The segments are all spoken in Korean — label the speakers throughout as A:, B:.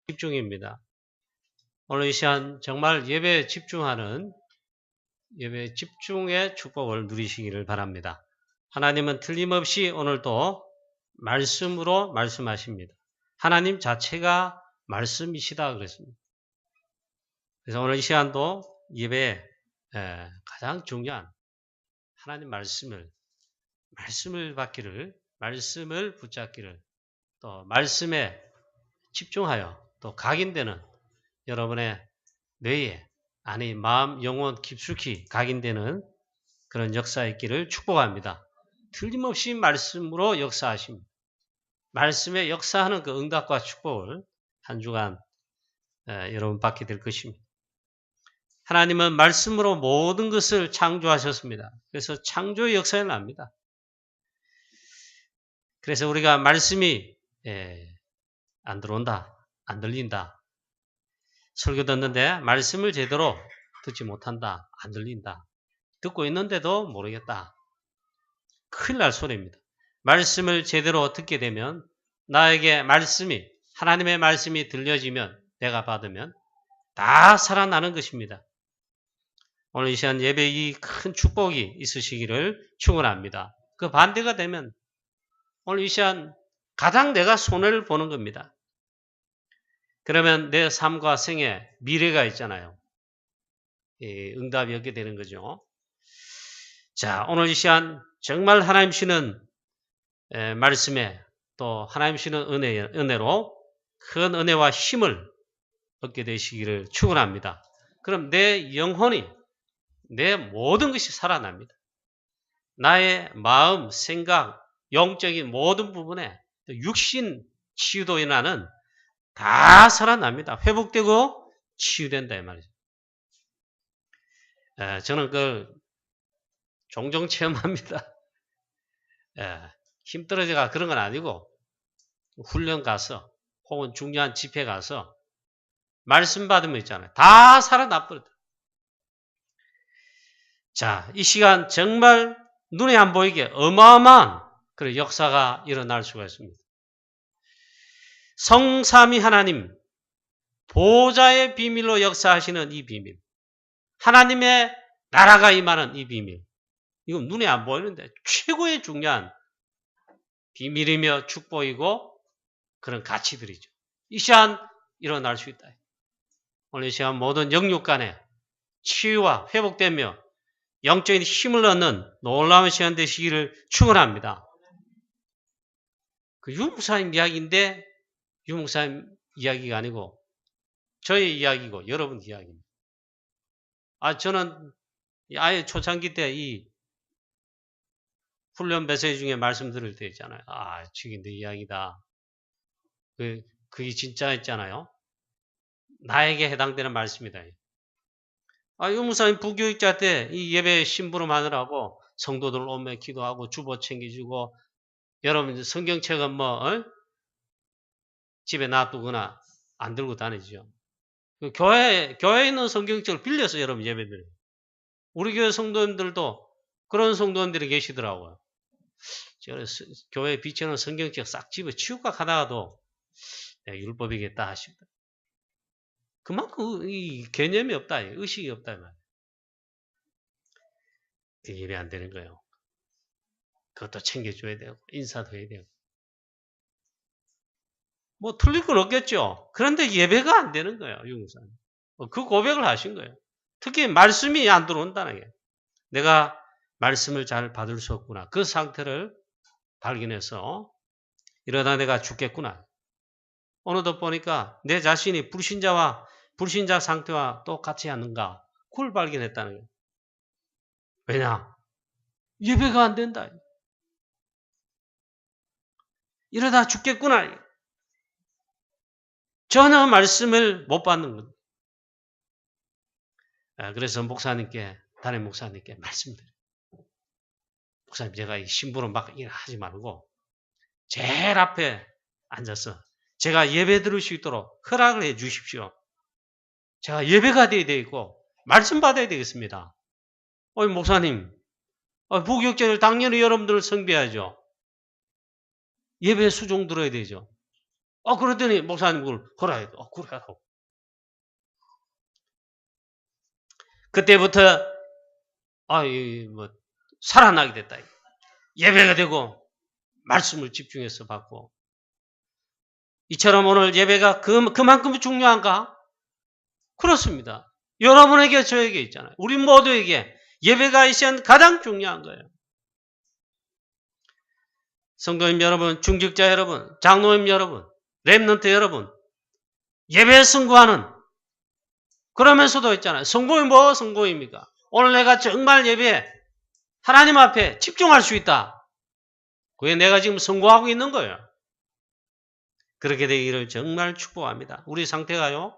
A: 집중입니다. 오늘 이 시간 정말 예배에 집중하는 예배 집중의 축복을 누리시기를 바랍니다. 하나님은 틀림없이 오늘도 말씀으로 말씀하십니다. 하나님 자체가 말씀이시다 그랬습니다. 그래서 오늘 이 시간도 예배에 가장 중요한 하나님 말씀을 받기를, 말씀을 붙잡기를, 또 말씀에 집중하여 또 각인되는 여러분의 뇌에, 아니 마음, 영혼 깊숙이 각인되는 그런 역사 있기를 축복합니다. 틀림없이 말씀으로 역사하십니다. 말씀에 역사하는 그 응답과 축복을 한 주간 여러분 받게 될 것입니다. 하나님은 말씀으로 모든 것을 창조하셨습니다. 그래서 창조의 역사에 납니다. 그래서 우리가 말씀이 안 들어온다, 안 들린다, 설교 듣는데 말씀을 제대로 듣지 못한다, 안 들린다, 듣고 있는데도 모르겠다. 큰일 날 소리입니다. 말씀을 제대로 듣게 되면 나에게 말씀이, 하나님의 말씀이 들려지면, 내가 받으면 다 살아나는 것입니다. 오늘 이 시간 예배에 이 큰 축복이 있으시기를 축원합니다. 그 반대가 되면 오늘 이 시간 가장 내가 손해를 보는 겁니다. 그러면 내 삶과 생에 미래가 있잖아요. 응답이 없게 되는 거죠. 자, 오늘 이 시간 정말 하나님 주시는 말씀에 또 하나님 주시는 은혜로 큰 은혜와 힘을 얻게 되시기를 축원합니다. 그럼 내 영혼이, 내 모든 것이 살아납니다. 나의 마음, 생각, 영적인 모든 부분에 육신 치유도 일어나는 다 살아납니다. 회복되고 치유된다 이 말이죠. 저는 그걸 종종 체험합니다. 힘 떨어져가 그런 건 아니고 훈련 가서 혹은 중요한 집회 가서 말씀 받으면 있잖아요. 다 살아나버렸다. 자, 이 시간 정말 눈에 안 보이게 어마어마한 그런 역사가 일어날 수가 있습니다. 성삼위 하나님, 보좌의 비밀로 역사하시는 이 비밀, 하나님의 나라가 임하는 이 비밀, 이건 눈에 안 보이는데 최고의 중요한 비밀이며 축복이고 그런 가치들이죠. 이 시간 일어날 수 있다. 오늘 이 시간 모든 영육 간에 치유와 회복되며 영적인 힘을 얻는 놀라운 시간 되시기를 축원합니다. 그 유목사님 이야기인데 유목사님 이야기가 아니고 저의 이야기고 여러분 이야기입니다. 저는 아예 초창기 때 이 훈련 메시지 중에 말씀 들을 때 있잖아요. 저게 내 이야기다. 그게 진짜 있잖아요. 나에게 해당되는 말씀이다. 유목사님 부교육자 때 이 예배 심부름 하느라고 성도들 오면 기도하고 주보 챙겨주고 여러분 성경책은 집에 놔두거나 안 들고 다니죠. 교회에 있는 성경책을 빌려서 여러분 예배드려요. 우리 교회 성도님들도 그런 성도님들이 계시더라고요. 교회에 비치는 성경책 싹 집어 치우고 하다가도 율법이겠다 하십니다. 그만큼 이 개념이 없다, 의식이 없다. 예배 안 되는 거예요. 그것도 챙겨줘야 되고 인사도 해야 되고. 틀릴 건 없겠죠. 그런데 예배가 안 되는 거예요. 유목사님. 그 고백을 하신 거예요. 특히 말씀이 안 들어온다는 게. 내가 말씀을 잘 받을 수 없구나. 그 상태를 발견해서 이러다 내가 죽겠구나. 어느덧 보니까 내 자신이 불신자 상태와 똑같지 않는가. 그걸 발견했다는 거예요. 왜냐? 예배가 안 된다. 이러다 죽겠구나. 전혀 말씀을 못 받는 것. 그래서 담임 목사님께 말씀드려요. 목사님, 제가 이 신부로 막 일하지 말고 제일 앞에 앉아서 제가 예배 들을 수 있도록 허락을 해 주십시오. 제가 예배가 돼야 되고 말씀 받아야 되겠습니다. 목사님, 부교육자들 당연히 여러분들을 섬겨야죠. 예배 수종 들어야 되죠. 그랬더니 목사님 그걸 허라 해도 그래 하고. 그때부터 살아나게 됐다. 예배가 되고 말씀을 집중해서 받고. 이처럼 오늘 예배가 그만큼 중요한가? 그렇습니다. 여러분에게 저에게 있잖아요. 우리 모두에게 예배가 이 시간 가장 중요한 거예요. 성도님 여러분, 중직자 여러분, 장로님 여러분, 렘넌트 여러분, 예배에 승부하는 그러면서도 있잖아요. 성공이 뭐 성공입니까? 오늘 내가 정말 예배에 하나님 앞에 집중할 수 있다. 그게 내가 지금 성공하고 있는 거예요. 그렇게 되기를 정말 축복합니다. 우리 상태가요.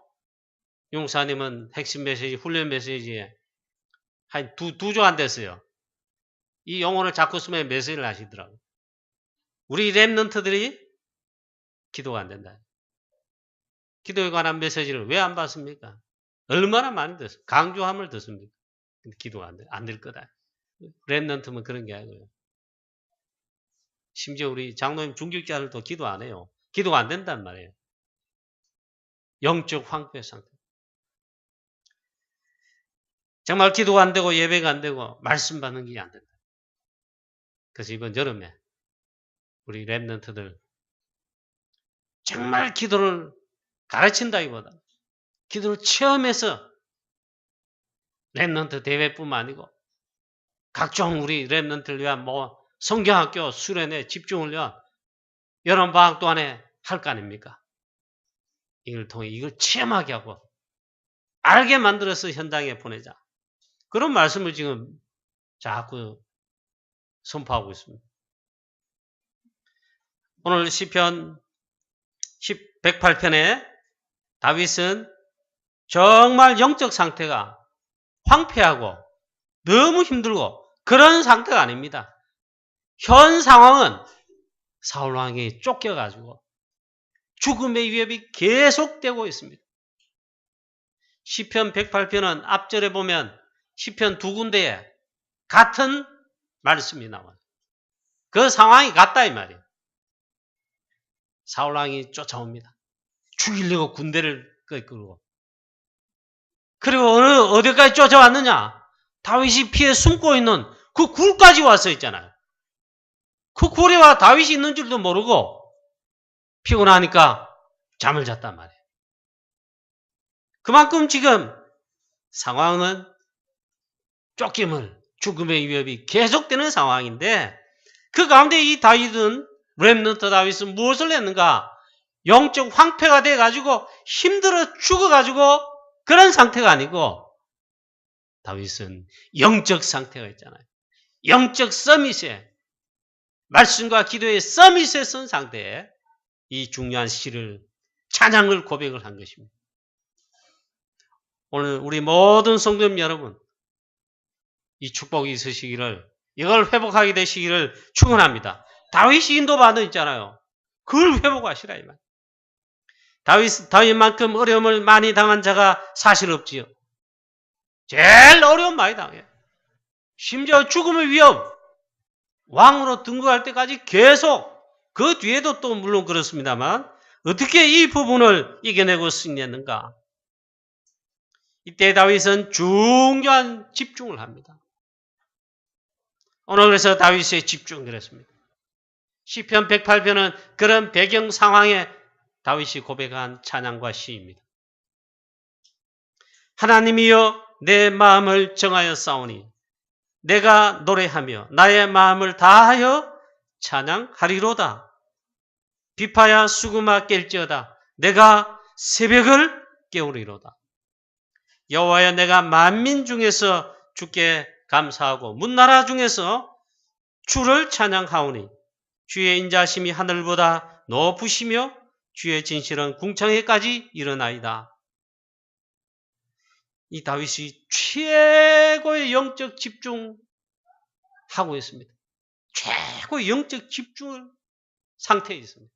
A: 용사님은 핵심 메시지, 훈련 메시지에 한 두 주 안 됐어요. 이 용어를 자꾸 쓰면 메시지를 하시더라고요. 우리 렘넌트들이 기도가 안 된다. 기도에 관한 메시지를 왜 안 받습니까? 얼마나 많이 듣습니까? 강조함을 듣습니까? 근데 기도가 안 될 거다. 렘넌트면 그런 게 아니고요. 심지어 우리 장로님 중직자들도 기도 안 해요. 기도가 안 된단 말이에요. 영적 황폐 상태. 정말 기도가 안 되고 예배가 안 되고 말씀 받는 게 안 된다. 그래서 이번 여름에 우리 렘넌트들 정말 기도를 가르친다기보다 기도를 체험해서 렘넌트 대회뿐만 아니고 각종 우리 렘넌트를 위한 성경학교 수련회 집중을 위한 여름 방학 동안에 할 거 아닙니까? 이걸 통해 이걸 체험하게 하고 알게 만들어서 현장에 보내자. 그런 말씀을 지금 자꾸 선포하고 있습니다. 오늘 시편 108편에 다윗은 정말 영적 상태가 황폐하고 너무 힘들고 그런 상태가 아닙니다. 현 상황은 사울 왕이 쫓겨가지고 죽음의 위협이 계속되고 있습니다. 시편 108편은 앞절에 보면 시편 두 군데에 같은 말씀이 나와요. 그 상황이 같다 이 말이에요. 사울 왕이 쫓아옵니다. 죽이려고 군대를 끌고. 그리고 어디까지 쫓아왔느냐? 다윗이 피해 숨고 있는 그 굴까지 와서 있잖아요. 그 굴에 와 다윗이 있는 줄도 모르고 피곤하니까 잠을 잤단 말이에요. 그만큼 지금 상황은 쫓김을, 죽음의 위협이 계속되는 상황인데 그 가운데 이 다윗은 렘넌트 다윗은 무엇을 했는가? 영적 황폐가 돼가지고 힘들어 죽어가지고 그런 상태가 아니고 다윗은 영적 상태가 있잖아요. 영적 서밋에 말씀과 기도의 서밋에 선 상태에 이 중요한 시를 찬양을 고백을 한 것입니다. 오늘 우리 모든 성도님 여러분 이 축복이 있으시기를 이걸 회복하게 되시기를 축원합니다. 다윗이 인도받은 있잖아요. 그걸 회복하시라 이 말. 다윗만큼 어려움을 많이 당한 자가 사실 없지요. 제일 어려움 많이 당해요. 심지어 죽음의 위협, 왕으로 등극할 때까지 계속 그 뒤에도 또 물론 그렇습니다만 어떻게 이 부분을 이겨내고 승리했는가? 이때 다윗은 중요한 집중을 합니다. 오늘 그래서 다윗의 집중을 했습니다. 시편 108편은 그런 배경 상황에 다윗이 고백한 찬양과 시입니다. 하나님이여 내 마음을 정하여 싸우니 내가 노래하며 나의 마음을 다하여 찬양하리로다. 비파야 수금아 깰지어다. 내가 새벽을 깨우리로다. 여호와여 내가 만민 중에서 주께 감사하고 문나라 중에서 주를 찬양하오니 주의 인자심이 하늘보다 높으시며 주의 진실은 궁창에까지 이르나이다. 이 다윗이 최고의 영적 집중하고 있습니다. 최고의 영적 집중 상태에 있습니다.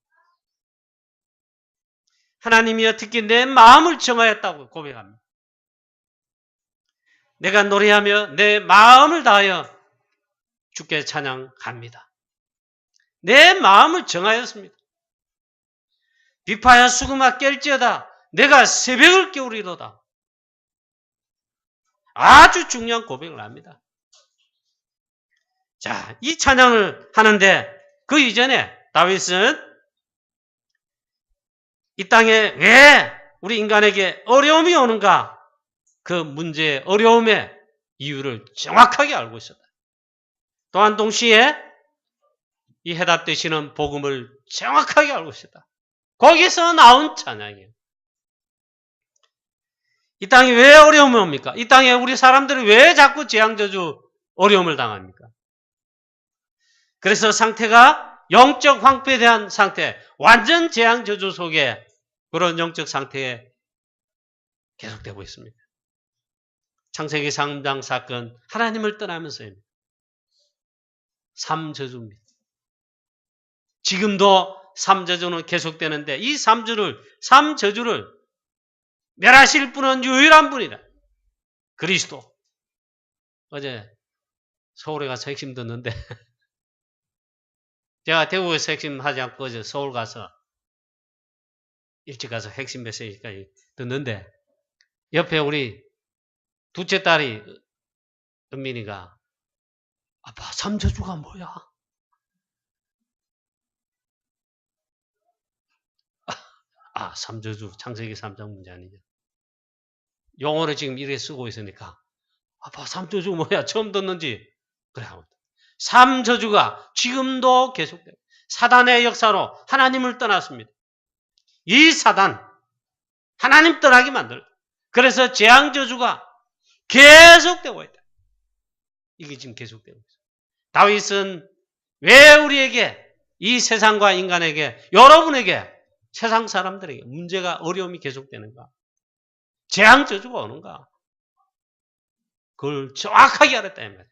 A: 하나님이여 특히 내 마음을 정하였다고 고백합니다. 내가 노래하며 내 마음을 다하여 주께 찬양합니다. 내 마음을 정하였습니다. 비파야 수금아 깰지어다. 내가 새벽을 깨우리로다. 아주 중요한 고백을 합니다. 자, 이 찬양을 하는데 그 이전에 다윗은 이 땅에 왜 우리 인간에게 어려움이 오는가? 그 문제의 어려움의 이유를 정확하게 알고 있었다. 또한 동시에 이 해답되시는 복음을 정확하게 알고 있었다. 거기서 나온 찬양이에요. 이 땅에 왜 어려움이 옵니까? 이 땅에 우리 사람들이 왜 자꾸 재앙저주 어려움을 당합니까? 그래서 상태가 영적 황폐대한 상태, 완전 재앙저주 속에 그런 영적 상태에 계속되고 있습니다. 창세기 3장 사건, 하나님을 떠나면서입니다. 3저주입니다. 지금도 3저주는 계속되는데 이 3저주를 멸하실 분은 유일한 분이다. 그리스도. 어제 서울에 가서 핵심 듣는데 제가 대구에서 핵심 하지 않고 어제 서울 가서 일찍 가서 핵심 메시지까지 듣는데 옆에 우리 둘째 딸이 은민이가 아빠 3저주가 뭐야? 아 3저주 창세기 3장 문제 아니냐. 용어를 지금 이렇게 쓰고 있으니까 아빠 3저주 뭐야? 처음 듣는지. 그래. 3저주가 지금도 계속돼요. 사단의 역사로 하나님을 떠났습니다. 이 사단 하나님 떠나게 만들어. 그래서 재앙저주가 계속되고 있다. 이게 지금 계속되고 있어요. 다윗은 왜 우리에게 이 세상과 인간에게 여러분에게 세상 사람들에게 문제가 어려움이 계속되는가? 재앙저주가 오는가? 그걸 정확하게 알았다 이 말이에요.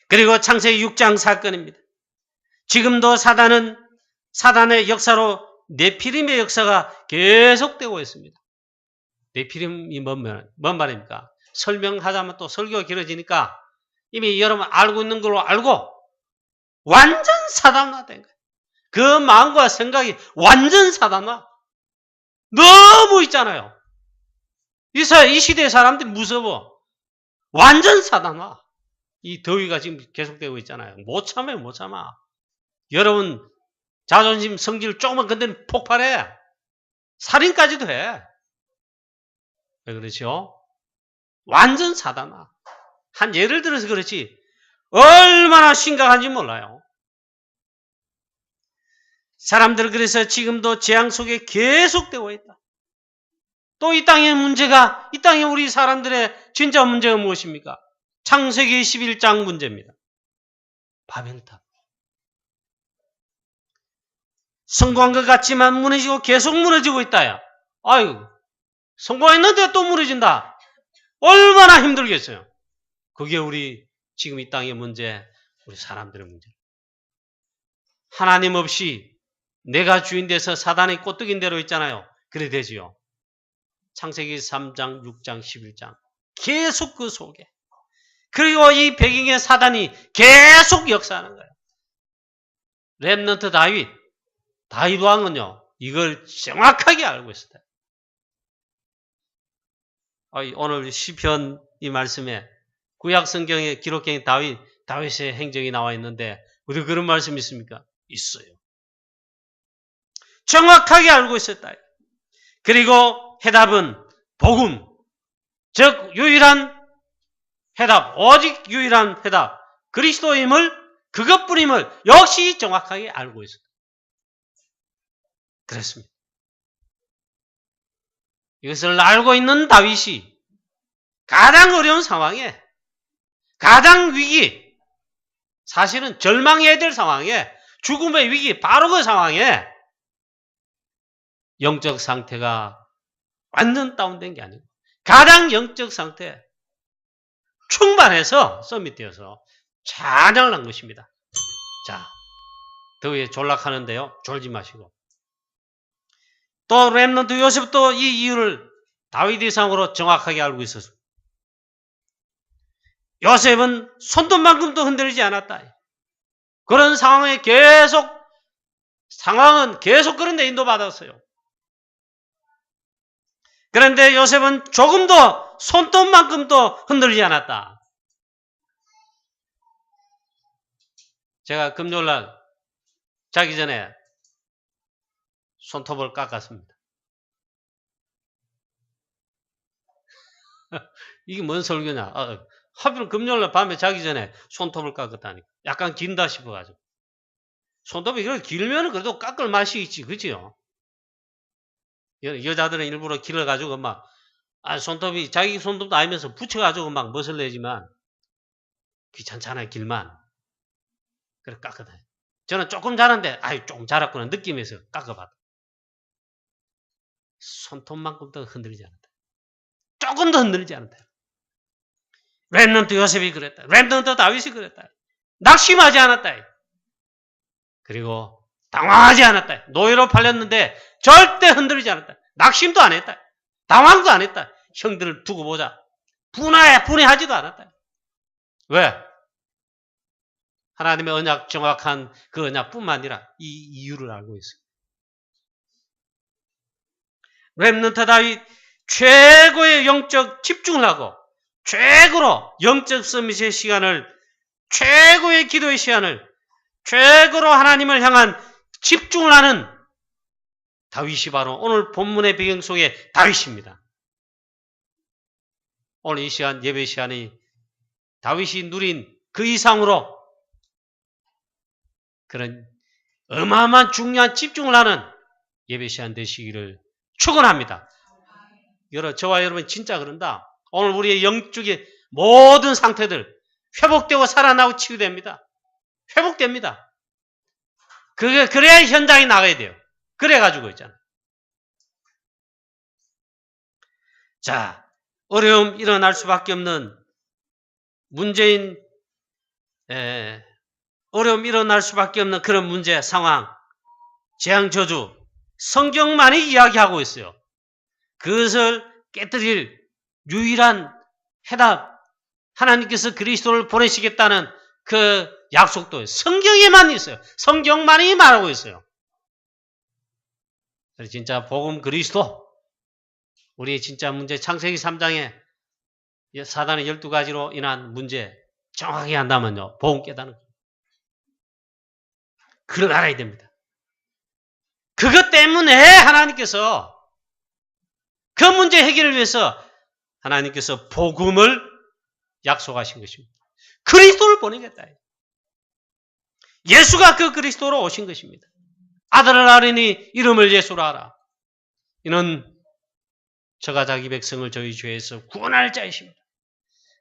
A: 그리고 창세기 6장 사건입니다. 지금도 사단의 역사로 네피림의 역사가 계속되고 있습니다. 네피림이 뭔 말입니까? 설명하자면 또 설교가 길어지니까 이미 여러분 알고 있는 걸로 알고 완전 사단화된 거예요. 그 마음과 생각이 완전 사단화. 너무 있잖아요. 이 시대의 사람들이 무서워. 완전 사단화. 이 더위가 지금 계속되고 있잖아요. 못 참아요, 못 참아. 여러분 자존심, 성질 조금만 건드리면 폭발해. 살인까지도 해. 왜 그렇죠? 완전 사단화. 한 예를 들어서 그렇지 얼마나 심각한지 몰라요. 사람들은 그래서 지금도 재앙 속에 계속되고 있다. 또 이 땅의 문제가, 이 땅의 우리 사람들의 진짜 문제가 무엇입니까? 창세기 11장 문제입니다. 바벨탑. 성공한 것 같지만 무너지고 계속 무너지고 있다야. 아유, 성공했는데 또 무너진다. 얼마나 힘들겠어요. 그게 우리 지금 이 땅의 문제, 우리 사람들의 문제. 하나님 없이 내가 주인 돼서 사단이 꼬뚜긴 대로 있잖아요. 그래 되지요. 창세기 3장, 6장, 11장. 계속 그 속에. 그리고 이 배경에 사단이 계속 역사하는 거예요. 렘넌트 다윗 왕은요, 이걸 정확하게 알고 있었다. 오늘 시편 이 말씀에 구약 성경에 기록된 다윗의 행적이 나와 있는데, 우리 그런 말씀이 있습니까? 있어요. 정확하게 알고 있었다. 그리고 해답은 복음, 즉 유일한 해답, 오직 유일한 해답, 그리스도임을, 그것뿐임을 역시 정확하게 알고 있었다. 그랬습니다. 이것을 알고 있는 다윗이 가장 어려운 상황에, 가장 위기, 사실은 절망해야 될 상황에, 죽음의 위기, 바로 그 상황에 영적 상태가 완전 다운된 게 아니고 가장 영적 상태 충만해서 서밋되어서 찬양을 한 것입니다. 자, 더위에 졸락하는데요. 졸지 마시고. 또 렘넌트 요셉도 이 이유를 다윗 이상으로 정확하게 알고 있었습니다. 요셉은 손톱만큼도 흔들리지 않았다. 그런 상황에 계속 상황은 계속 그런 데 인도받았어요. 그런데 요셉은 조금도 손톱만큼도 흔들리지 않았다. 제가 금요일날 자기 전에 손톱을 깎았습니다. 이게 뭔 설교냐. 하필 금요일날 밤에 자기 전에 손톱을 깎았다니까. 약간 긴다 싶어가지고. 손톱이 그렇게 길면 그래도 깎을 맛이 있지. 그치요? 여자들은 일부러 길어가지고 막, 손톱이 자기 손톱도 알면서 붙여가지고 막 멋을 내지만 귀찮잖아요. 길만. 그래 깎아다. 저는 조금 자랐는데, 조금 자랐구나 느낌에서 깎아봤다. 손톱만큼도 흔들리지 않았다. 조금도 흔들리지 않았다. 렘넌트 요셉이 그랬다. 렘넌트 다윗이 그랬다. 낙심하지 않았다. 그리고 당황하지 않았다. 노예로 팔렸는데 절대 흔들리지 않았다. 낙심도 안 했다. 당황도 안 했다. 형들을 두고 보자. 분해하지도 않았다. 왜? 하나님의 언약, 정확한 그 언약뿐만 아니라 이 이유를 알고 있어요. 렘넌트 다윗 최고의 영적 집중을 하고 최고로 영적 서밋의 시간을, 최고의 기도의 시간을, 최고로 하나님을 향한 집중을 하는 다윗이 바로 오늘 본문의 배경 속의 다윗입니다. 오늘 이 시간, 예배 시간이 다윗이 누린 그 이상으로 그런 어마어마한 중요한 집중을 하는 예배 시간 되시기를 축원합니다. 저와 여러분 진짜 그런다. 오늘 우리의 영적인 모든 상태들 회복되고 살아나고 치유됩니다. 회복됩니다. 그래야 현장에 나가야 돼요. 그래가지고 있잖아요. 자, 어려움 일어날 수밖에 없는 어려움 일어날 수밖에 없는 그런 문제, 상황, 재앙, 저주, 성경만이 이야기하고 있어요. 그것을 깨뜨릴 유일한 해답, 하나님께서 그리스도를 보내시겠다는 그 약속도 성경에만 있어요. 성경만이 말하고 있어요. 그래서 진짜 복음 그리스도, 우리의 진짜 문제, 창세기 3장에 사단의 12가지로 인한 문제 정확하게 한다면요, 복음 깨닫는 거예요. 그걸 알아야 됩니다. 그것 때문에 하나님께서 그 문제 해결을 위해서 하나님께서 복음을 약속하신 것입니다. 그리스도를 보내겠다. 예수가 그 그리스도로 오신 것입니다. 아들을 아뢰니 이름을 예수로 하라. 이는 저가 자기 백성을 저희 죄에서 구원할 자이십니다.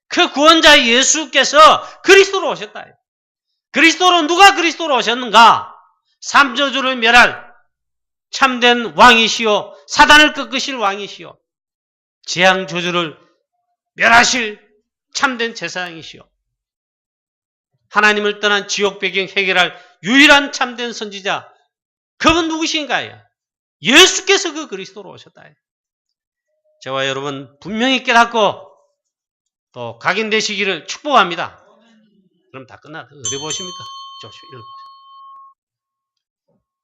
A: 그 구원자 예수께서 그리스도로 오셨다. 누가 그리스도로 오셨는가? 삼저주를 멸할 참된 왕이시오, 사단을 꺾으실 왕이시오, 재앙 저주를 멸하실 참된 제사장이시오, 하나님을 떠난 지옥 배경 해결할 유일한 참된 선지자, 그분 누구신가요? 예수께서 그 그리스도로 오셨다. 저와 여러분 분명히 깨닫고 또 각인되시기를 축복합니다. 그럼 다 끝났다. 어디 보십니까? 이리 보세요.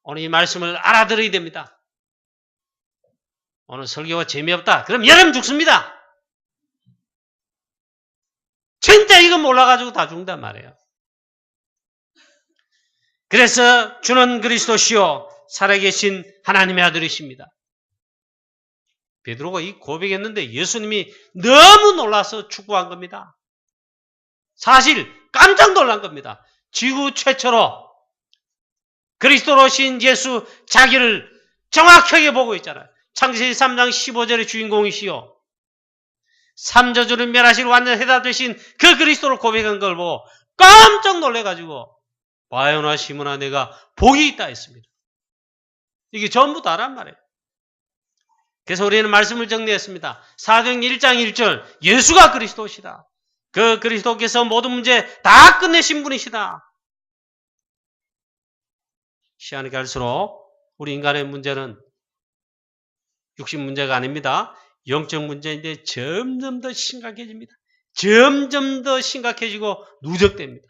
A: 오늘 이 말씀을 알아들어야 됩니다. 오늘 설교가 재미없다. 그럼 여러분 죽습니다. 진짜 이거 몰라가지고 다 죽는단 말이에요. 그래서 주는 그리스도시요 살아계신 하나님의 아들이십니다. 베드로가 이 고백했는데 예수님이 너무 놀라서 축복한 겁니다. 사실 깜짝 놀란 겁니다. 지구 최초로 그리스도로 오신 예수 자기를 정확하게 보고 있잖아요. 창세기 3장 15절의 주인공이시요, 삼저주를 멸하실 완전 해답되신 그 그리스도를 고백한 걸 보고 깜짝 놀래가지고 바요나 시므나 내가 복이 있다 했습니다. 이게 전부 다란 말이에요. 그래서 우리는 말씀을 정리했습니다. 사도행 1장 1절 예수가 그리스도시다. 그 그리스도께서 모든 문제 다 끝내신 분이시다. 시간이 갈수록 우리 인간의 문제는 육신 문제가 아닙니다. 영적 문제인데 점점 더 심각해집니다. 점점 더 심각해지고 누적됩니다.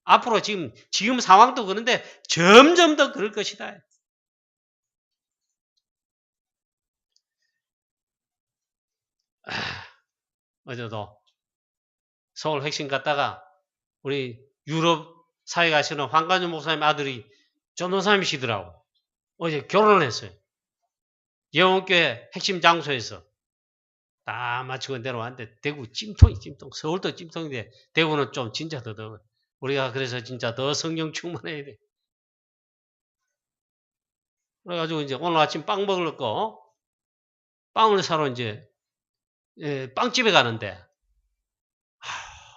A: 앞으로 지금 상황도 그런데 점점 더 그럴 것이다. 어제도 서울 핵심 갔다가 우리 유럽 사회 가시는 황관주 목사님 아들이 전도사님이시더라고. 어제 결혼을 했어요. 예원교회 핵심 장소에서 다 마치고 내려왔는데 대구 찜통이 찜통. 서울도 찜통인데 대구는 좀 진짜 더더워. 우리가 그래서 진짜 더 성령 충만해야 돼. 그래가지고 이제 오늘 아침 빵 먹을 거 빵을 사러 이제 빵집에 가는데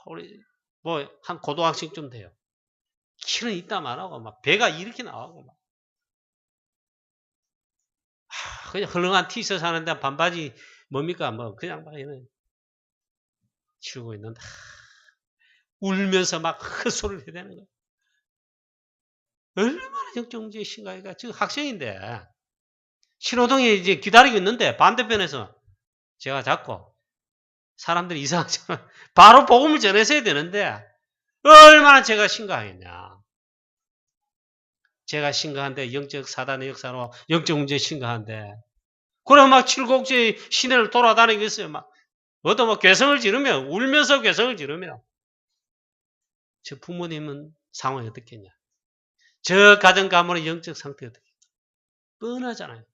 A: 우리 뭐 한 고등학생쯤 돼요. 키는 있다 말하고 막 배가 이렇게 나오고 막 그냥 헐렁한 티셔츠 사는데 반바지 뭡니까 뭐 그냥 막 이런 치우고 있는데 울면서 막 헛소리를 해야 되는 거야. 얼마나 영적 문제의 심각이가 지금 학생인데 신호등에 이제 기다리고 있는데 반대편에서 제가 자꾸 사람들이 이상하잖아. 바로 복음을 전해서야 되는데 얼마나 제가 심각하겠냐. 제가 심각한데 영적 사단의 역사로 영적 문제 심각한데 그래 막 칠곡지 시내를 돌아다니고 있어요. 막 어떤 뭐 괴성을 지르며 울면서 괴성을 지르며 저 부모님은 상황이 어떻겠냐. 저 가정 가문의 영적 상태 어떻게 뻔하잖아요.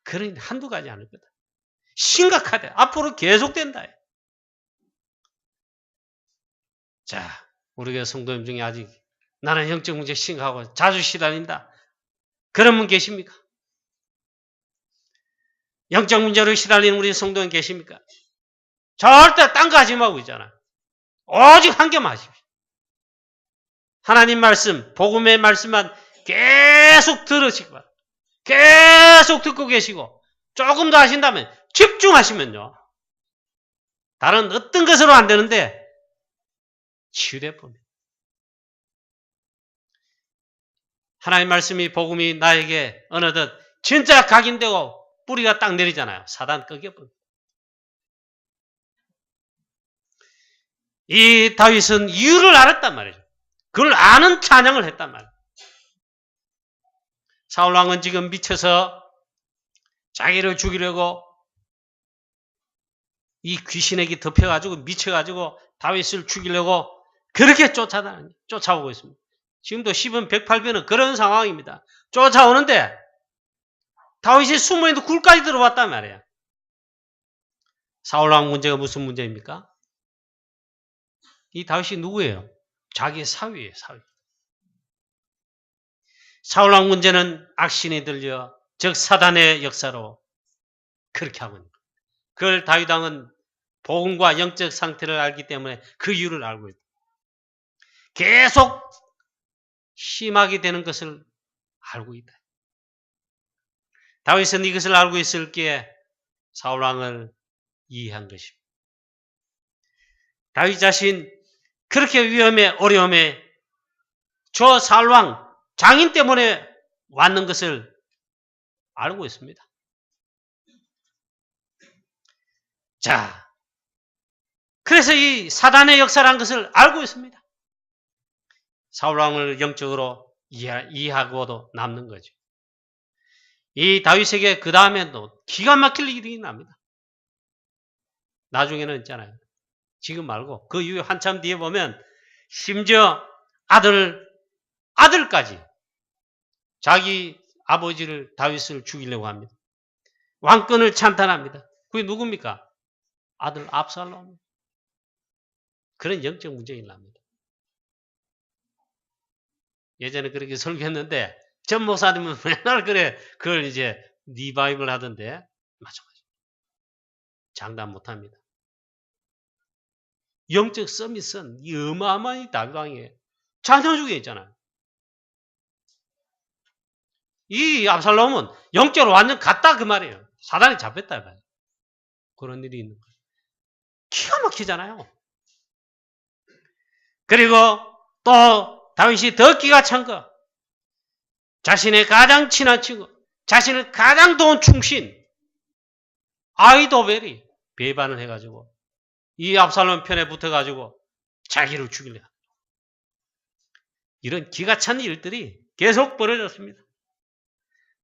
A: 그러니 한두 가지 아닐 거다. 심각하대. 앞으로 계속된다. 자, 우리 교회 성도님 중에 아직 나는 영적 문제 심각하고 자주 시달린다. 그런 분 계십니까? 영적 문제로 시달리는 우리 성도님 계십니까? 절대 딴 거 하지 말고 있잖아. 오직 한 개만 하십시오. 하나님 말씀, 복음의 말씀만 계속 들으시기 바랍니다. 계속 듣고 계시고 조금 더 하신다면 집중하시면요. 다른 어떤 것으로 안 되는데 치유돼 봅니다. 하나님 말씀이 복음이 나에게 어느덧 진짜 각인되고 뿌리가 딱 내리잖아요. 사단 꺾여버립니다. 이 다윗은 이유를 알았단 말이죠. 그걸 아는 찬양을 했단 말이에요. 사울왕은 지금 미쳐서 자기를 죽이려고 이 귀신에게 덮여가지고 미쳐가지고 다윗을 죽이려고 그렇게 쫓아오고 있습니다. 지금도 시편 108편은 그런 상황입니다. 쫓아오는데 다윗이 숨어있는 굴까지 들어왔단 말이에요. 사울왕 문제가 무슨 문제입니까? 이 다윗이 누구예요? 자기의 사위예요. 사위. 사울왕 문제는 악신이 들려 즉 사단의 역사로 그렇게 하고 있는 거예요. 그걸 다윗왕은 복음과 영적 상태를 알기 때문에 그 이유를 알고 있다. 계속 심하게 되는 것을 알고 있다. 다윗은 이것을 알고 있을기에 사울왕을 이해한 것입니다. 다윗 자신 그렇게 위험에 어려움에 저 사울왕 장인 때문에 왔는 것을 알고 있습니다. 자, 그래서 이 사단의 역사라는 것을 알고 있습니다. 사울왕을 영적으로 이해하고도 남는 거죠. 이 다윗에게 그 다음에도 기가 막힐 일이 납니다. 나중에는 있잖아요. 지금 말고 그 이후에 한참 뒤에 보면 심지어 아들까지 자기 아버지를 다윗을 죽이려고 합니다. 왕권을 찬탄합니다. 그게 누굽니까? 아들 압살롬. 그런 영적 문제가 일납니다. 예전에 그렇게 설교했는데 전 목사님은 맨날 그걸 이제 리바이벌 하던데 마찬가지. 장담 못합니다. 영적 서밋은 이 어마어마한 다윗왕이에요. 자녀 중에 있잖아요. 이 압살롬은 영적으로 완전 갔다 그 말이에요. 사단이 잡혔다 그 말이에요. 그런 일이 있는 거예요. 기가 막히잖아요. 그리고 또 다윗이 더 기가 찬 거. 자신의 가장 친한 친구, 자신의 가장 좋은 충신 아히도벨이 배반을 해가지고 이 압살롬 편에 붙어가지고 자기를 죽이려. 이런 기가 찬 일들이 계속 벌어졌습니다.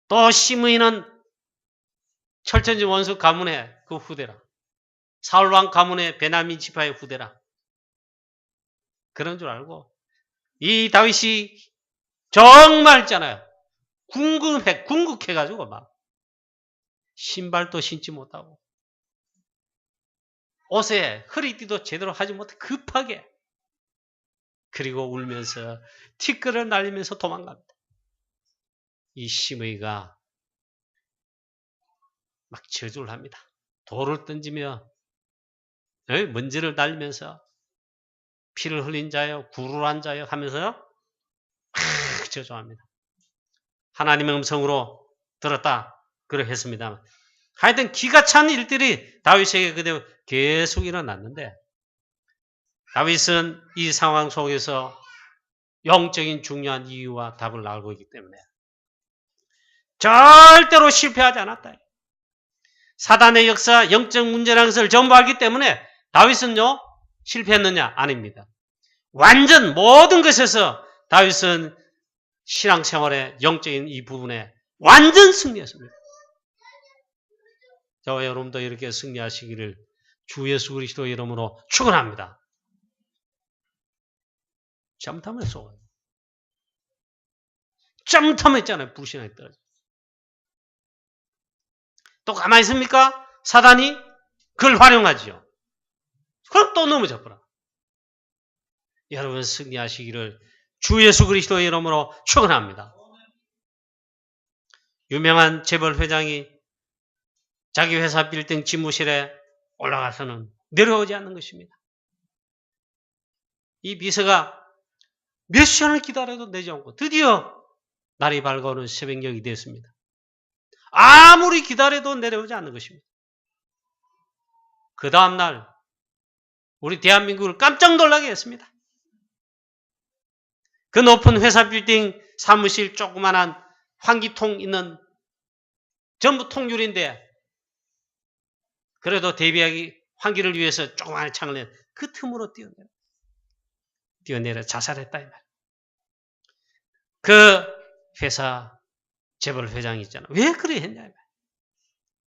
A: 또 시므이는 철천지 원수 가문의 그 후대라. 사울왕 가문의 베냐민 지파의 후대라. 그런 줄 알고 이 다윗이 정말 있잖아요. 궁극해가지고 막 신발도 신지 못하고 옷에 허리띠도 제대로 하지 못해 급하게 그리고 울면서 티끌을 날리면서 도망갑니다. 이 시므이가 막 저주를 합니다. 돌을 던지며 먼지를 날리면서 피를 흘린 자여 구루한 자여 하면서요 저주합니다. 하나님의 음성으로 들었다 그렇게 했습니다. 하여튼 기가 찬 일들이 다윗에게 그대로 계속 일어났는데 다윗은 이 상황 속에서 영적인 중요한 이유와 답을 알고 있기 때문에 절대로 실패하지 않았다. 사단의 역사, 영적 문제라는 것을 전부 알기 때문에 다윗은요 실패했느냐? 아닙니다. 완전 모든 것에서 다윗은 신앙생활의 영적인 이 부분에 완전 승리했습니다. 저와 여러분도 이렇게 승리하시기를 주 예수 그리스도 이름으로 축원합니다. 잘못하면 쏘아요. 잘못하면 있잖아요. 불신앙이 떨어져. 또 가만히 있습니까? 사단이 그걸 활용하지요. 그럼 또 넘어져 버려. 여러분 승리하시기를 주 예수 그리스도의 이름으로 축원합니다. 유명한 재벌 회장이 자기 회사 빌딩 집무실에 올라가서는 내려오지 않는 것입니다. 이 비서가 몇 시간을 기다려도 내지 않고 드디어 날이 밝아오는 새벽녘이 됐습니다. 아무리 기다려도 내려오지 않는 것입니다. 그 다음날 우리 대한민국을 깜짝 놀라게 했습니다. 그 높은 회사 빌딩 사무실 조그만한 환기통 있는 전부 통유리인데 그래도 대비하기 환기를 위해서 조그만한 창을 낸 그 틈으로 뛰어내려 자살했다 이 말. 그 회사 재벌 회장이 있잖아. 왜 그래 했냐 이 말.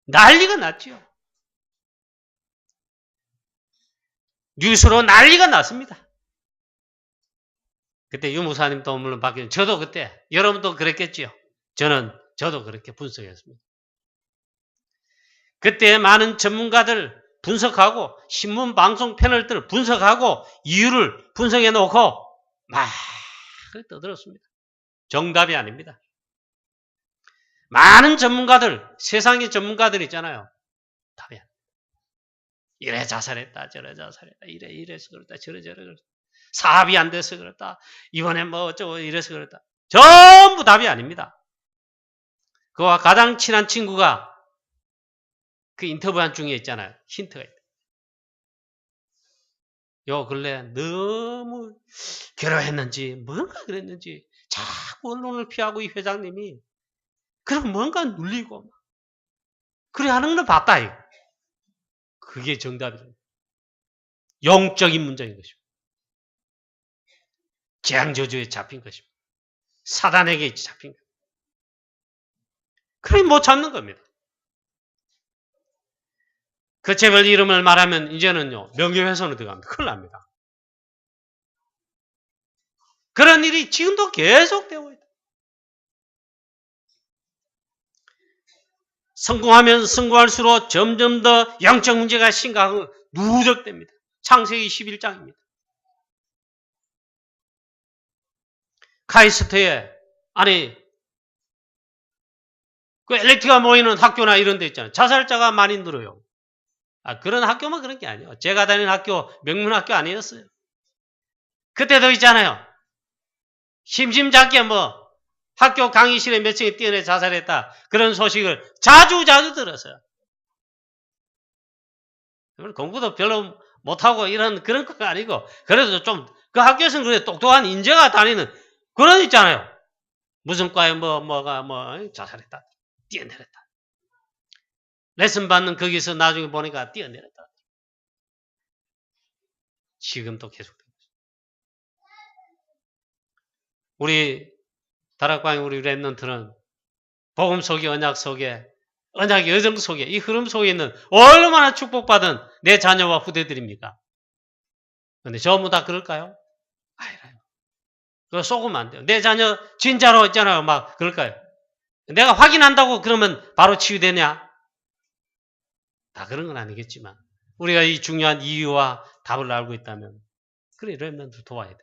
A: 난리가 났죠. 뉴스로 난리가 났습니다. 그때 유 목사님도 물론 바뀌었는데 저도 그때 여러분도 그랬겠지요. 저도 그렇게 분석했습니다. 그때 많은 전문가들 분석하고 신문 방송 패널들 분석하고 이유를 분석해 놓고 막 떠들었습니다. 정답이 아닙니다. 많은 전문가들, 세상의 전문가들 있잖아요. 답이 아닙니다. 이래 자살했다, 저래 자살했다, 이래서 그렇다, 저래 그렇다. 사업이 안 돼서 그렇다. 이번에 뭐 어쩌고 이래서 그렇다. 전부 답이 아닙니다. 그와 가장 친한 친구가 그 인터뷰한 중에 있잖아요. 힌트가 있다. 요 근래 너무 괴로워했는지 뭔가 그랬는지 자꾸 언론을 피하고 이 회장님이 그럼 뭔가 눌리고 그래 하는 걸 봤다. 이거. 그게 정답이죠. 영적인 문제인 것입니다. 재앙저주에 잡힌 것입니다. 사단에게 잡힌 겁니다. 그래 못 잡는 겁니다. 그 재벌 이름을 말하면 이제는요 명예훼손으로 들어갑니다. 큰일 납니다. 그런 일이 지금도 계속되고 있다. 성공하면 성공할수록 점점 더 영적 문제가 심각하고 누적됩니다. 창세기 11장입니다. 카이스트에 그 엘리트가 모이는 학교나 이런 데 있잖아요. 자살자가 많이 늘어요. 그런 학교만 그런 게 아니에요. 제가 다니는 학교 명문학교 아니었어요. 그때도 있잖아요. 심심찮게 뭐 학교 강의실에 몇 층이 뛰어내 자살했다. 그런 소식을 자주 들었어요. 공부도 별로 못하고 이런 그런 건 아니고 그래도 좀 그 학교에서는 그래 똑똑한 인재가 다니는 그런 있잖아요. 무슨 과에 뭐가 자살했다. 뛰어내렸다. 레슨 받는 거기서 나중에 보니까 뛰어내렸다. 지금도 계속됩니다. 우리 다락방의 우리 렘넌트는 복음 속에, 언약 속에, 언약의 여정 속에, 이 흐름 속에 있는 얼마나 축복받은 내 자녀와 후대들입니까? 근데 전부 다 그럴까요? 아니라요. 그거 속으면 안 돼요. 내 자녀 진짜로 있잖아요. 막 그럴까요? 내가 확인한다고 그러면 바로 치유되냐? 다 그런 건 아니겠지만 우리가 이 중요한 이유와 답을 알고 있다면 그래 렘넌트 도와야 돼.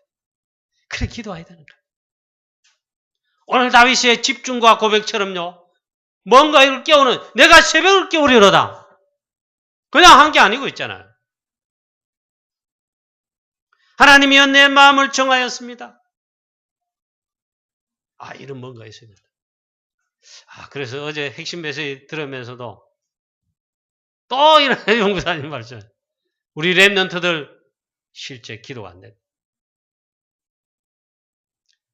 A: 그래 기도해야 되는 거예요. 오늘 다윗의 집중과 고백처럼요. 뭔가 이걸 깨우는 내가 새벽을 깨우리로다. 그냥 한 게 아니고 있잖아요. 하나님이여 내 마음을 정하였습니다. 이런 뭔가 있어야 된다. 그래서 어제 핵심 메시지 들으면서도 또 이런 용사님 말씀. 우리 렘넌트들 실제 기도가 안 돼.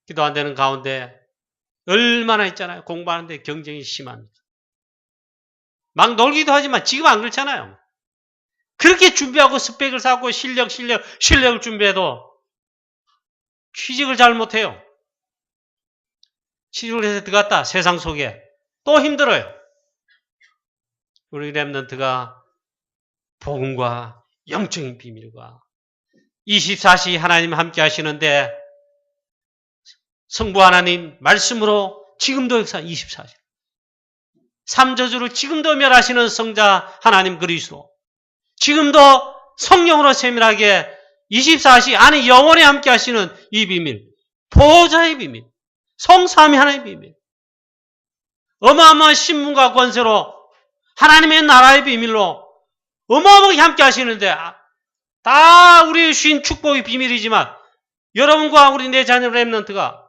A: 기도 안 되는 가운데 얼마나 있잖아요. 공부하는데 경쟁이 심합니다. 막 놀기도 하지만 지금 안 그렇잖아요. 그렇게 준비하고 스펙을 쌓고 실력을 준비해도 취직을 잘 못해요. 취직을 해서 들어갔다 세상 속에 또 힘들어요. 우리 렘넌트가 복음과 영적인 비밀과 24시 하나님 함께 하시는데 성부 하나님 말씀으로 지금도 역사 24시 삼저주를 지금도 멸하시는 성자 하나님 그리스도 지금도 성령으로 세밀하게 24시 안에 영원히 함께 하시는 이 비밀 보호자의 비밀 성삼위 하나의 비밀 어마어마한 신분과 권세로 하나님의 나라의 비밀로 어마어마하게 함께 하시는데 다 우리의 주신 축복의 비밀이지만 여러분과 우리 내 자녀 렘넌트가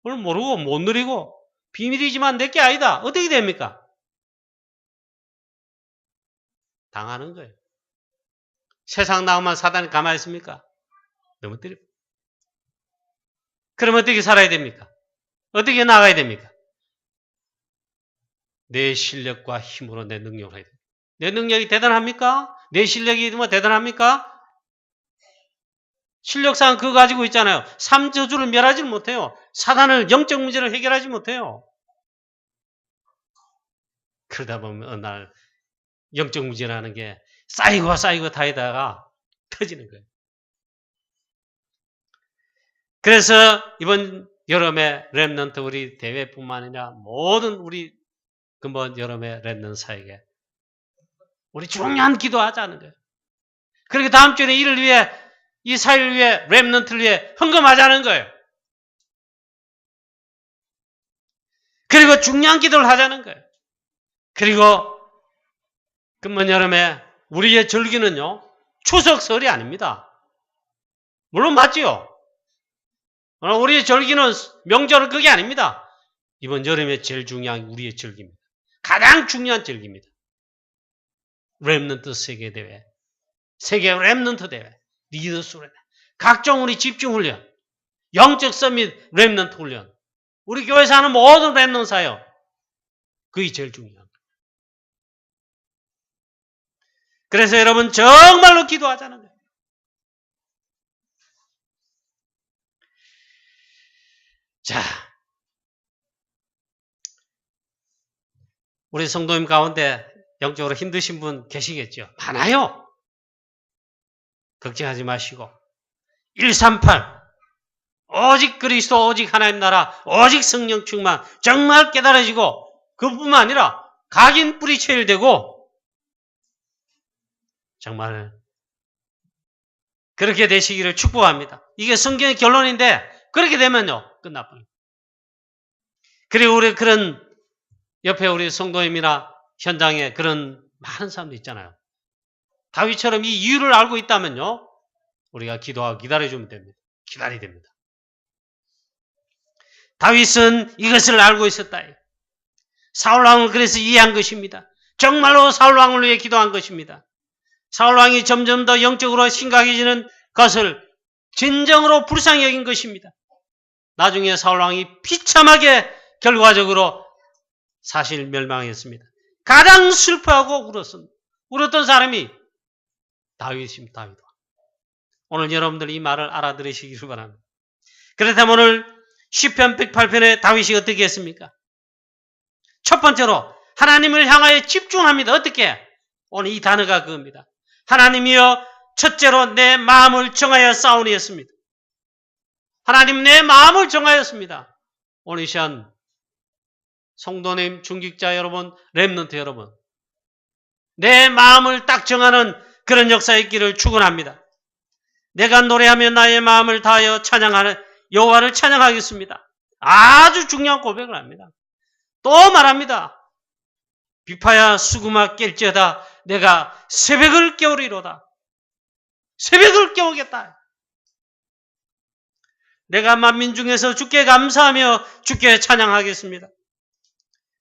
A: 그걸 모르고 못 누리고 비밀이지만 내게 아니다. 어떻게 됩니까? 당하는 거예요. 세상 나오면 사단이 가만히 있습니까? 넘어뜨려. 그럼 어떻게 살아야 됩니까? 어떻게 나가야 됩니까? 내 실력과 힘으로 내 능력을 해야 됩니다. 내 능력이 대단합니까? 내 실력이 뭐 대단합니까? 실력상 그거 가지고 있잖아요. 삼저주를 멸하지 못해요. 사단을 영적 문제를 해결하지 못해요. 그러다 보면 어느 날 영적 문제라는 게 쌓이고 다니다가 터지는 거예요. 그래서 이번 여름에 렘넌트 우리 대회뿐만 아니라 모든 우리 근본 여름에 렘넌트사에게 우리 중요한 기도하자는 거예요. 그리고 다음 주에 이를 위해 이 사회를 위해 렘넌트를 위해 헌금하자는 거예요. 그리고 중요한 기도를 하자는 거예요. 그리고 근본 여름에 우리의 절기는요. 추석설이 아닙니다. 물론 맞지요. 우리의 절기는 명절은 그게 아닙니다. 이번 여름에 제일 중요한 우리의 절기입니다. 가장 중요한 절기입니다. 렘넌트 세계대회, 세계 렘넌트 대회, 리더스 훈련, 각종 우리 집중훈련, 영적 서밋 렘넌트 훈련, 우리 교회에서 하는 모든 렘넌트 사역, 그게 제일 중요한 거예요. 그래서 여러분 정말로 기도하자는 거예요. 자, 우리 성도님 가운데 영적으로 힘드신 분 계시겠죠? 많아요. 걱정하지 마시고 138 오직 그리스도 오직 하나님 나라 오직 성령 충만 정말 깨달아지고 그뿐만 아니라 각인 뿌리 체일되고 정말 그렇게 되시기를 축복합니다. 이게 성경의 결론인데 그렇게 되면요 끝나버려요. 그리고 우리 그런 옆에 우리 성도님이나 현장에 그런 많은 사람도 있잖아요. 다윗처럼 이 이유를 알고 있다면요 우리가 기도하고 기다려주면 됩니다. 기다려야 됩니다. 다윗은 이것을 알고 있었다. 사울왕을 그래서 이해한 것입니다. 정말로 사울왕을 위해 기도한 것입니다. 사울왕이 점점 더 영적으로 심각해지는 것을 진정으로 불쌍히 여긴 것입니다. 나중에 사울왕이 비참하게 결과적으로 사실 멸망했습니다. 가장 슬퍼하고 울었던 사람이 다윗입니다. 다윗. 오늘 여러분들 이 말을 알아들으시기를 바랍니다. 그렇다면 오늘 시편 108편에 다윗이 어떻게 했습니까? 첫 번째로 하나님을 향하여 집중합니다. 어떻게? 오늘 이 단어가 그겁니다. 하나님이여 첫째로 내 마음을 정하여 싸우니 했습니다. 하나님 내 마음을 정하였습니다. 오늘 이 시간 성도님, 중직자 여러분, 렘넌트 여러분, 내 마음을 딱 정하는 그런 역사의 있기를 축원합니다. 내가 노래하며 나의 마음을 다하여 찬양하는 여호와를 찬양하겠습니다. 아주 중요한 고백을 합니다. 또 말합니다. 비파야 수구마 깰지어다 내가 새벽을 깨우리로다. 새벽을 깨우겠다. 내가 만민 중에서 주께 감사하며 주께 찬양하겠습니다.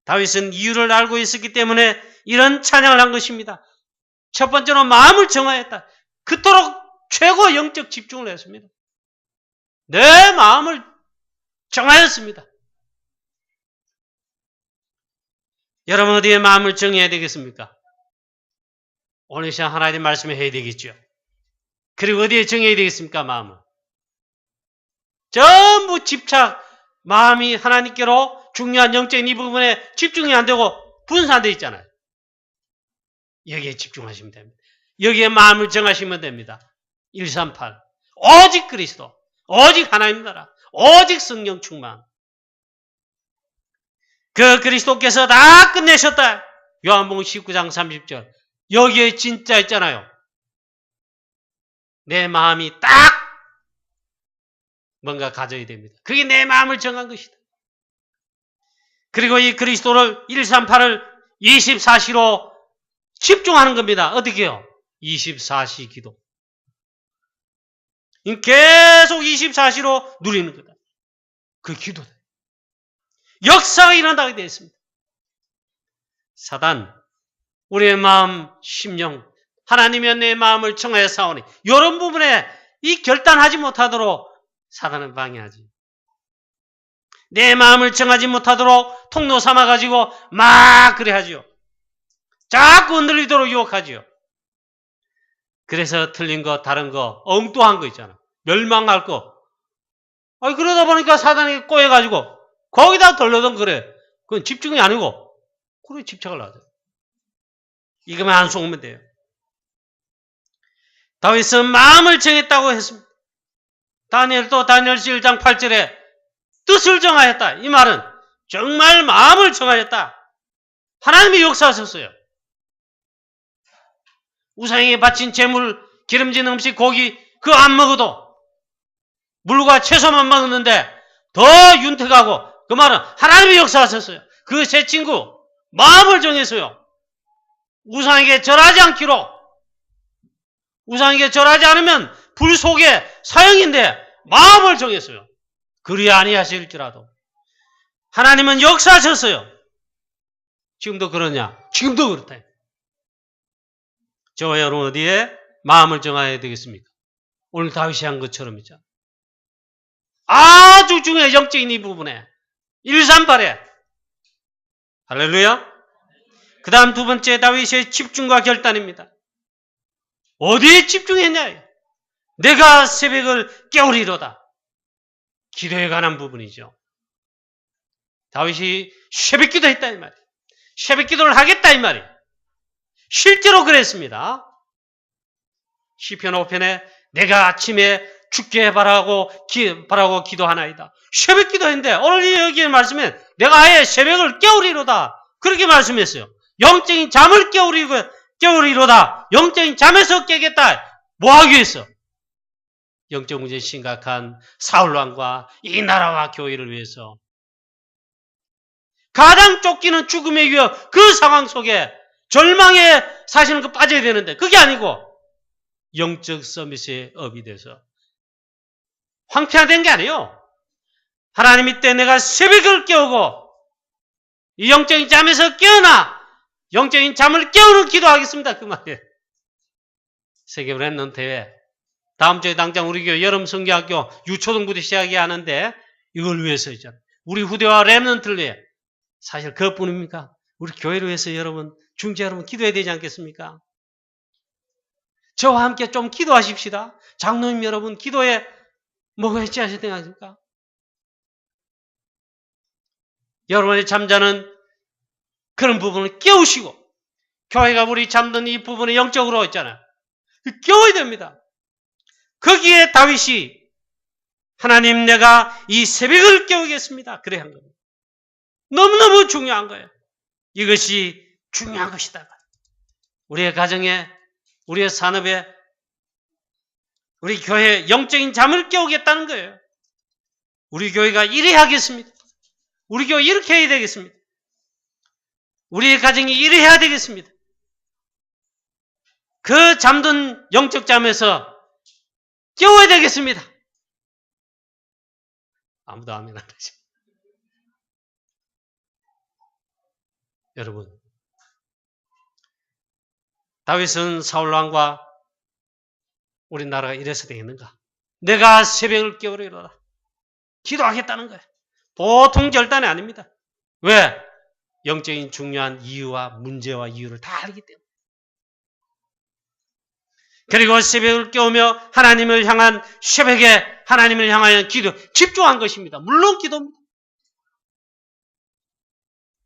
A: 다윗은 이유를 알고 있었기 때문에 이런 찬양을 한 것입니다. 첫 번째로 마음을 정하였다. 그토록 최고 영적 집중을 했습니다. 내 마음을 정하였습니다. 여러분 어디에 마음을 정해야 되겠습니까? 오늘 시간 하나님 말씀을 해야 되겠죠. 그리고 어디에 정해야 되겠습니까? 마음을. 전부 집착, 마음이 하나님께로 중요한 영적인 이 부분에 집중이 안 되고 분산되어 있잖아요. 여기에 집중하시면 됩니다. 여기에 마음을 정하시면 됩니다. 138. 오직 그리스도, 오직 하나님 나라, 오직 성령 충만. 그 그리스도께서 다 끝내셨다. 요한복음 19장 30절. 여기에 진짜 있잖아요. 내 마음이 딱 뭔가 가져야 됩니다. 그게 내 마음을 정한 것이다. 그리고 이 그리스도를 138을 24시로 집중하는 겁니다. 어떻게 해요? 24시 기도. 계속 24시로 누리는 거다. 그 기도다. 역사가 일어나게 되어 있습니다. 사단, 우리의 마음, 심령, 하나님이여 내 마음을 정하여 싸우니 이런 부분에 이 결단하지 못하도록 사단은 방해하지. 내 마음을 정하지 못하도록 통로 삼아가지고 막 그래 하지요. 자꾸 흔들리도록 유혹하지요. 그래서 틀린 거, 다른 거, 엉뚱한 거 있잖아. 멸망할 거. 그러다 보니까 사단이 꼬여가지고 거기다 돌려던 그래. 그건 집중이 아니고 그래 집착을 하죠. 이거만 안 속으면 돼요. 다윗은 마음을 정했다고 했습니다. 다니엘도 다니엘 1장 8절에 뜻을 정하였다. 이 말은 정말 마음을 정하였다. 하나님이 역사하셨어요. 우상에게 바친 재물, 기름진 음식, 고기 그거 안 먹어도 물과 채소만 먹었는데 더 윤택하고 그 말은 하나님이 역사하셨어요. 그 세 친구 마음을 정했어요. 우상에게 절하지 않기로. 우상에게 절하지 않으면 불 속에 사형인데 마음을 정했어요. 그리 아니하실지라도 하나님은 역사하셨어요. 지금도 그러냐? 지금도 그렇다. 저와 여러분 어디에 마음을 정해야 되겠습니까? 오늘 다윗이 한 것처럼이죠. 아주 중요한 영적인 이 부분에 138에 할렐루야. 그 다음 두 번째 다윗의 집중과 결단입니다. 어디에 집중했냐? 내가 새벽을 깨우리로다. 기도에 관한 부분이죠. 다윗이 새벽 기도했다 이 말이에요. 새벽 기도를 하겠다 이 말이에요. 실제로 그랬습니다. 시편 5편에 내가 아침에 주께 바라고 기도하나이다. 새벽 기도했는데 오늘 여기에 말씀에 내가 아예 새벽을 깨우리로다. 그렇게 말씀했어요. 영적인 잠을 깨우리로다. 영적인 잠에서 깨겠다. 뭐 하기 위해서? 영적 문제 심각한 사울왕과 이 나라와 교회를 위해서. 가장 쫓기는 죽음의 위협 그 상황 속에 절망에 사시는 거 빠져야 되는데 그게 아니고 영적 서밋의 업이 돼서 황폐화된 게 아니에요. 하나님 이때 내가 새벽을 깨우고 이 영적인 잠에서 깨어나 영적인 잠을 깨우는 기도하겠습니다. 그 말이에요. 세계 랩넌트 대회 다음 주에 당장 우리 교회 여름 성교학교 유초등부터 시작이 하는데 이걸 위해서 있잖아요. 우리 후대와 랩넌트를 위해 사실 그것뿐입니까? 우리 교회를 위해서 여러분 중재 여러분 기도해야 되지 않겠습니까? 저와 함께 좀 기도하십시다. 장로님 여러분 기도에 뭐가 있지 않으십니까? 여러분의 잠자는 그런 부분을 깨우시고, 교회가 우리 잠든 이 부분을 영적으로 있잖아요. 깨워야 됩니다. 거기에 다윗이 하나님 내가 이 새벽을 깨우겠습니다. 그래 한 겁니다. 너무너무 중요한 거예요. 이것이 중요한 것이다. 우리의 가정에, 우리의 산업에, 우리 교회의 영적인 잠을 깨우겠다는 거예요. 우리 교회가 이래야 하겠습니다. 우리 교회 이렇게 해야 되겠습니다. 우리의 가정이 이래야 되겠습니다. 그 잠든 영적 잠에서 깨워야 되겠습니다. 아무도 아멘 안 하죠. 여러분, 다윗은 사울왕과 우리나라가 이래서 되겠는가? 내가 새벽을 깨우려 이러라. 기도하겠다는 거예요. 보통 결단이 아닙니다. 왜? 영적인 중요한 이유와 문제와 이유를 다 알기 때문에. 그리고 새벽을 깨우며 하나님을 향한 새벽에 하나님을 향하여 기도, 집중한 것입니다. 물론 기도입니다.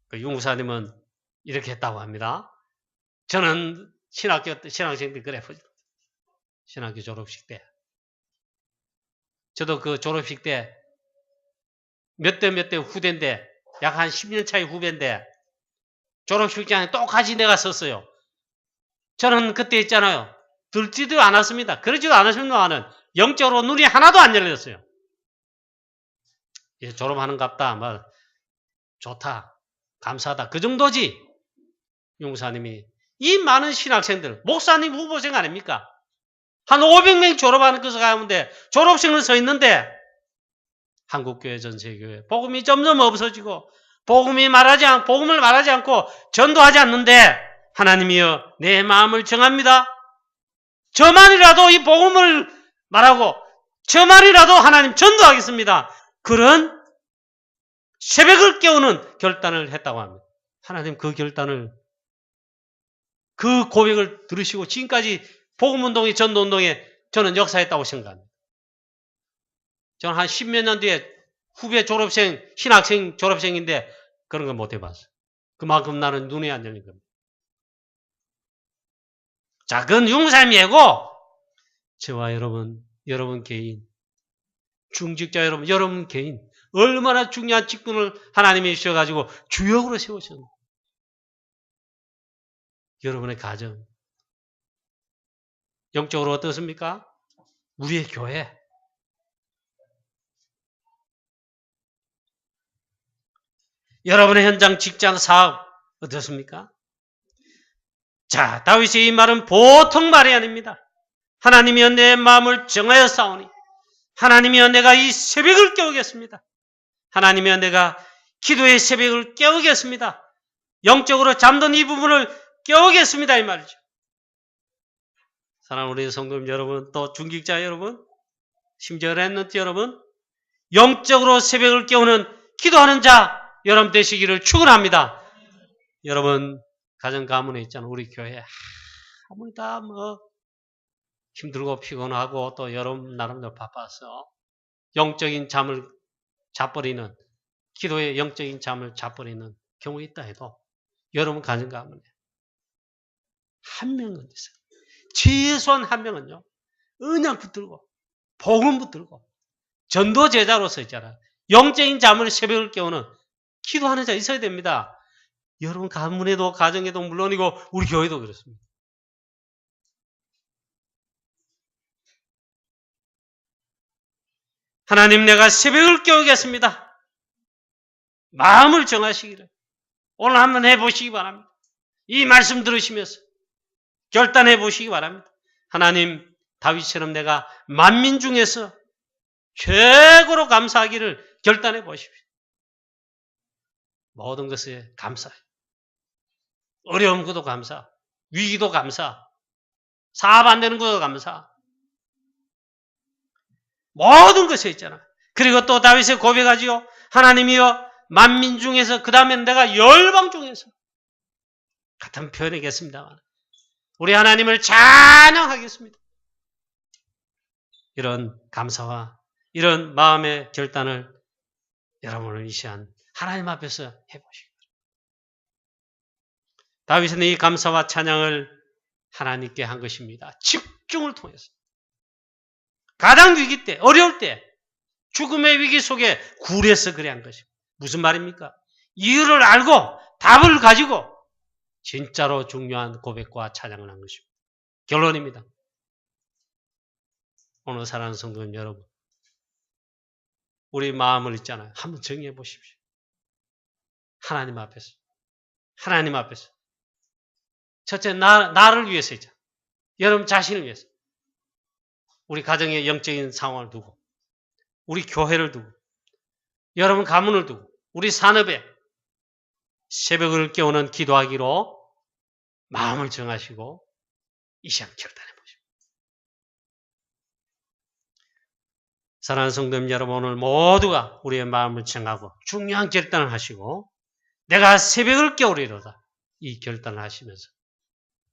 A: 그 용사님은 이렇게 했다고 합니다. 저는 신학교 때, 신학생 때 그래 보죠. 신학교 졸업식 때. 저도 그 졸업식 때 몇 대 후배인데, 약 한 10년 차이 후배인데, 졸업식장에 똑같이 내가 섰어요. 저는 그때 있잖아요. 들지도 않았습니다. 그러지도 않았습니다만은 영적으로 눈이 하나도 안 열렸어요. 이제 졸업하는갑다. 뭐 좋다. 감사하다. 그 정도지. 용사님이 이 많은 신학생들, 목사님 후보생 아닙니까? 한 500명 졸업하는 것을 가는데 졸업생은 서 있는데 한국교회 전세교회 복음이 점점 없어지고 복음을 말하지 않고 전도하지 않는데 하나님이여 내 마음을 정합니다. 저만이라도 이 복음을 말하고 저만이라도 하나님 전도하겠습니다. 그런 새벽을 깨우는 결단을 했다고 합니다. 하나님 그 결단을, 그 고백을 들으시고 지금까지 복음운동이, 전도운동에 저는 역사했다고 생각합니다. 저는 한 10몇 년 뒤에 후배 졸업생, 신학생 졸업생인데 그런 걸 못 해봤어요. 그만큼 나는 눈이 안 열린 겁니다. 자, 그건 용사님이고 저와 여러분 개인, 중직자 여러분 개인 얼마나 중요한 직분을 하나님이 주셔가지고 주역으로 세우셨는데 여러분의 가정 영적으로 어떻습니까? 우리의 교회 여러분의 현장, 직장, 사업 어떻습니까? 자, 다윗의 이 말은 보통 말이 아닙니다. 하나님이여 내 마음을 정하여 싸우니 하나님이여 내가 이 새벽을 깨우겠습니다. 하나님이여 내가 기도의 새벽을 깨우겠습니다. 영적으로 잠든 이 부분을 깨우겠습니다. 이 말이죠. 사랑하는 우리 성도님 여러분, 또 중직자 여러분, 심지어 랩런트 여러분, 영적으로 새벽을 깨우는 기도하는 자 여러분 되시기를 축원합니다. 여러분 가정 가문에 있잖아요. 우리 교회 아무리 다 힘들고 피곤하고 또 여러분 나름대로 바빠서 영적인 잠을 자버리는, 기도의 영적인 잠을 자버리는 경우 있다 해도 여러분 가정 가문에 한 명은 있어요. 최소한 한 명은요. 언약 붙들고 복음 붙들고 전도 제자로서 있잖아요. 영적인 잠을 새벽을 깨우는 기도하는 자 있어야 됩니다. 여러분 가문에도 가정에도 물론이고 우리 교회도 그렇습니다. 하나님 내가 새벽을 깨우겠습니다. 마음을 정하시기를 오늘 한번 해보시기 바랍니다. 이 말씀 들으시면서 결단해 보시기 바랍니다. 하나님 다윗처럼 내가 만민 중에서 최고로 감사하기를 결단해 보십시오. 모든 것에 감사해. 어려운 것도 감사, 위기도 감사, 사업 안 되는 것도 감사. 모든 것에 있잖아. 그리고 또 다윗의 고백하지요. 하나님이여 만민 중에서 그 다음에 내가 열방 중에서 같은 표현이겠습니다만 우리 하나님을 찬양하겠습니다. 이런 감사와 이런 마음의 결단을 여러분을 이 시간 하나님 앞에서 해보시고. 다윗은 이 감사와 찬양을 하나님께 한 것입니다. 집중을 통해서. 가장 위기 때, 어려울 때, 죽음의 위기 속에 굴해서 그래 한 것입니다. 무슨 말입니까? 이유를 알고 답을 가지고 진짜로 중요한 고백과 찬양을 한 것입니다. 결론입니다. 오늘 사랑하는 성도님 여러분, 우리 마음을 있잖아요. 한번 정리해 보십시오. 하나님 앞에서. 하나님 앞에서. 첫째, 나를 위해서 있잖아요. 여러분 자신을 위해서. 우리 가정의 영적인 상황을 두고, 우리 교회를 두고, 여러분 가문을 두고, 우리 산업에 새벽을 깨우는 기도하기로 마음을 정하시고 이 시간 결단해 보십시오. 사랑하는 성도님 여러분, 오늘 모두가 우리의 마음을 정하고 중요한 결단을 하시고 내가 새벽을 깨우리로다 이 결단을 하시면서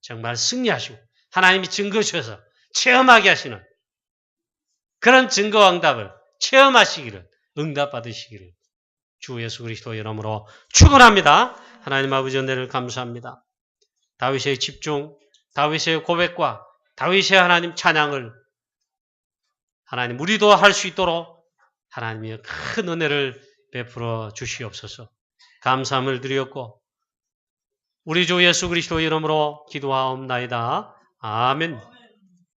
A: 정말 승리하시고 하나님이 증거 주셔서 체험하게 하시는 그런 증거와 응답을 체험하시기를, 응답받으시기를 주 예수 그리스도의 이름으로 축원합니다. 하나님 아버지 은혜를 감사합니다. 다윗의 집중, 다윗의 고백과 다윗의 하나님 찬양을 하나님 우리도 할 수 있도록 하나님의 큰 은혜를 베풀어 주시옵소서. 감사함을 드렸고 우리 주 예수 그리스도의 이름으로 기도하옵나이다. 아멘.